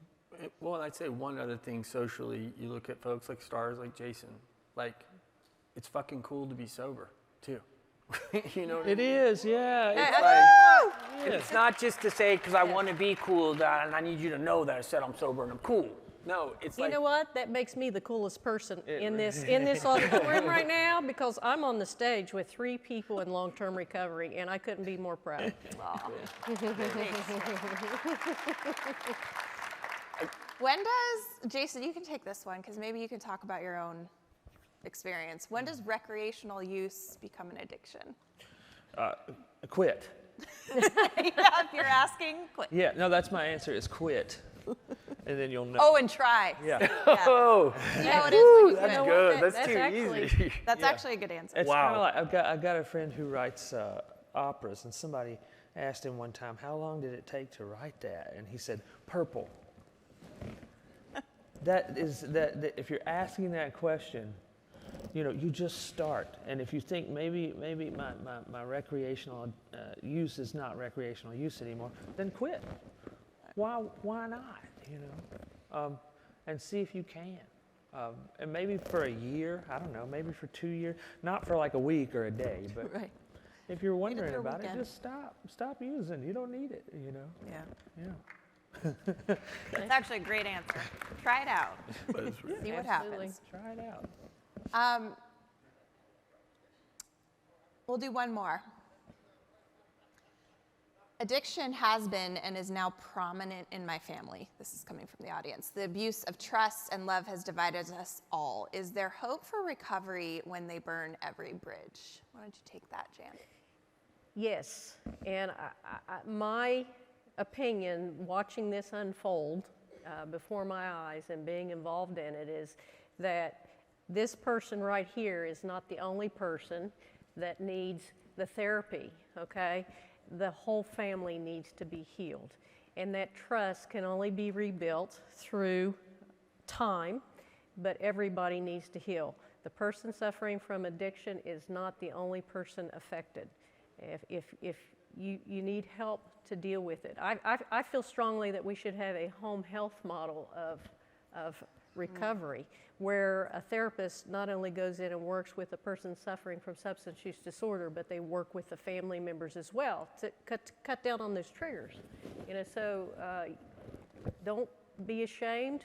D: Well, and I'd say one other thing socially, you look at folks like stars like Jason, it's fucking cool to be sober too. You know what I
B: It
D: mean?
B: is, yeah.
D: It's not just to say, because I want to be cool, and I need you to know that I said I'm sober and I'm cool. No, it's
E: You know what? That makes me the coolest person in this auditorium right now, because I'm on the stage with 3 people in long-term recovery, and I couldn't be more proud.
C: When does, Jason, you can take this one, because maybe you can talk about your own experience. When does recreational use become an addiction?
B: Quit.
C: If you're asking, quit.
B: Yeah, no, that's my answer, is quit. And then you'll know.
C: Oh, and try.
B: Yeah.
D: Oh,
C: You know it is when you
D: that's
C: quit.
D: good.
E: That's
D: That's too
E: actually-
D: easy.
C: That's actually a good answer.
B: It's
D: Wow.
B: kind of like, I've got a friend who writes operas, and somebody asked him one time, how long did it take to write that? And he said, purple. That if you're asking that question, you just start. And if you think maybe my recreational use is not recreational use anymore, then quit. Why not? And see if you can. And maybe for a year, I don't know, maybe for 2 years, not for like a week or a day, but
C: Right.
B: if you're wondering
C: for a
B: about it,
C: weekend.
B: just stop using. You don't need it.
C: Yeah.
B: Yeah.
C: That's actually a great answer. Try it out. See what
E: Absolutely.
C: happens.
B: Try it out.
C: We'll do one more. Addiction has been and is now prominent in my family. This is coming from the audience. The abuse of trust and love has divided us all. Is there hope for recovery when they burn every bridge? Why don't you take that, Jan?
E: Yes, and my opinion, watching this unfold before my eyes and being involved in it, is that this person right here is not the only person that needs the therapy, okay? The whole family needs to be healed. And that trust can only be rebuilt through time, but everybody needs to heal. The person suffering from addiction is not the only person affected. If you need help to deal with it. I feel strongly that we should have a home health model of recovery, where a therapist not only goes in and works with a person suffering from substance use disorder, but they work with the family members as well to cut down on those triggers. So don't be ashamed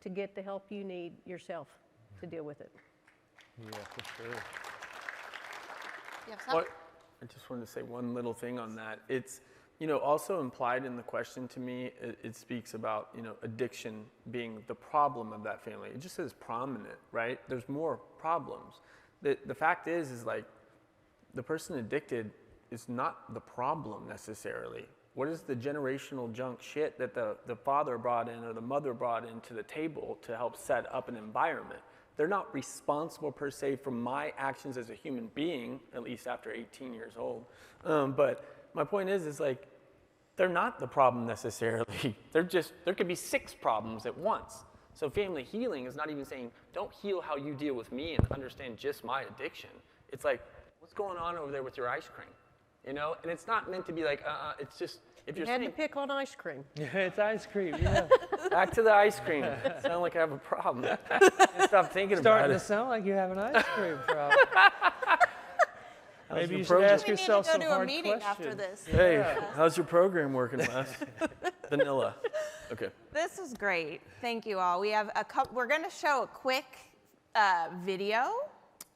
E: to get the help you need yourself to deal with it.
B: Yeah, for sure.
C: You have something?
D: I just wanted to say one little thing on that. It's, also implied in the question to me, it speaks about, addiction being the problem of that family. It just says prominent, right? There's more problems. The fact is like, the person addicted is not the problem necessarily. What is the generational junk shit that the father brought in or the mother brought into the table to help set up an environment? They're not responsible per se for my actions as a human being, at least after 18 years old. But my point is like, they're not the problem necessarily. There could be 6 problems at once. So family healing is not even saying, don't heal how you deal with me and understand just my addiction. It's like, what's going on over there with your ice cream? you know? And it's not meant to be like, it's just, if
E: You
D: you're
E: had to
D: saying,
E: pick on ice cream.
B: It's ice cream, yeah.
D: back to the ice cream. Sound like I have a problem. Stop thinking about
B: Starting to
D: it.
B: sound like you have an ice cream problem. Maybe
D: your
B: you should
D: program?
B: ask
C: We need to
B: yourself
C: go
B: some
C: to a
B: hard
C: meeting after
B: questions.
C: this.
D: Hey, how's your program working, Les? Vanilla. Okay.
C: This is great. Thank you all. We have we're going to show a quick video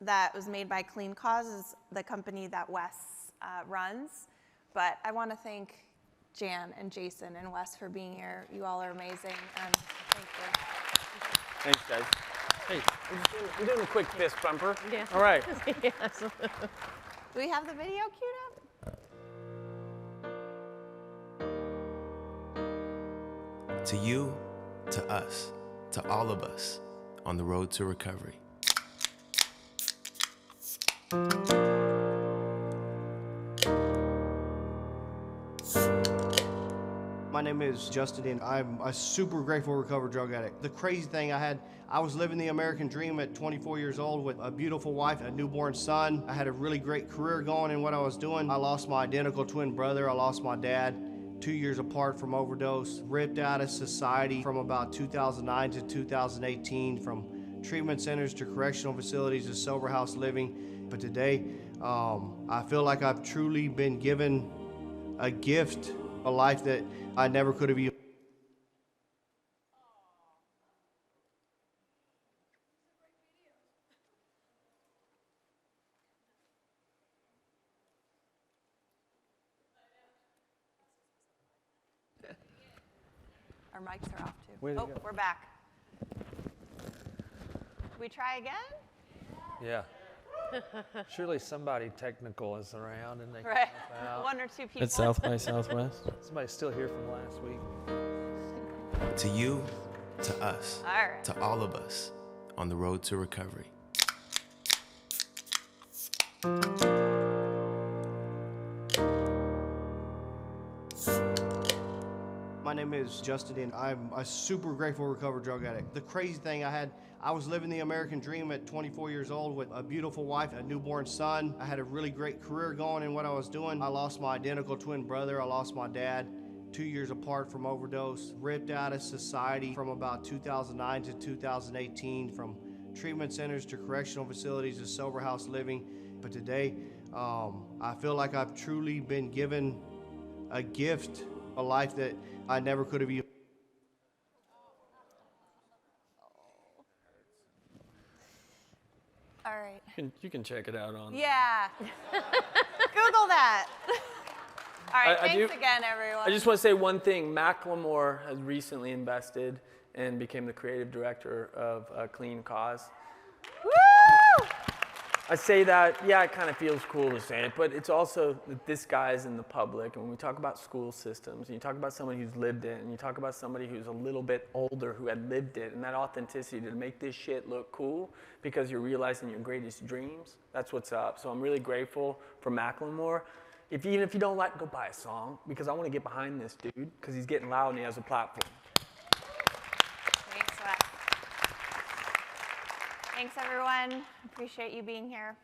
C: that was made by Clean Cause, the company that Wes runs. But I want to thank Jan and Jason and Wes for being here. You all are amazing. And thank you.
D: Thanks, guys. Hey, we're doing a quick fist bumper.
E: Yeah.
D: All right.
E: Yes.
C: Do we have the video queued up?
F: To you, to us, to all of us on the road to recovery.
G: My name is Justin, and I'm a super grateful recovered drug addict. The crazy thing I was living the American dream at 24 years old with a beautiful wife, a newborn son. I had a really great career going in what I was doing. I lost my identical twin brother. I lost my dad 2 years apart from overdose. Ripped out of society from about 2009 to 2018, from treatment centers to correctional facilities to sober house living. But today, I feel like I've truly been given a gift, a life that I never could have even.
C: Our mics are off too.
B: Way to
C: Oh,
B: go.
C: we're back. We try again?
B: Yeah. Surely somebody technical is around and they can
C: Right.
B: help out.
C: One or two people.
D: At South by Southwest.
B: Somebody's still here from last week.
F: To you, to us,
C: All right.
F: to all of us on the road to recovery.
G: My name is Justin, and I'm a super grateful recovered drug addict. The crazy thing I was living the American dream at 24 years old with a beautiful wife, a newborn son. I had a really great career going in what I was doing. I lost my identical twin brother. I lost my dad 2 years apart from overdose. Ripped out of society from about 2009 to 2018, from treatment centers to correctional facilities to sober house living. But today, I feel like I've truly been given a gift, a life that I never could have even.
C: All right.
D: You can check it out on.
C: Yeah. Google that. All right.
D: I
C: Thanks
D: do-
C: again, everyone.
D: I just want to say one thing. Macklemore has recently invested and became the creative director of Clean Cause.
C: Woo!
D: I say that, yeah, it kind of feels cool to say it, but it's also that this guy's in the public. And when we talk about school systems, and you talk about somebody who's lived it, and you talk about somebody who's a little bit older who had lived it, and that authenticity to make this shit look cool because you're realizing your greatest dreams, that's what's up. So I'm really grateful for Macklemore. Even if you don't like, go buy a song, because I want to get behind this dude, because he's getting loud and he has a platform.
C: Thanks, Wes. Thanks, everyone. Appreciate you being here.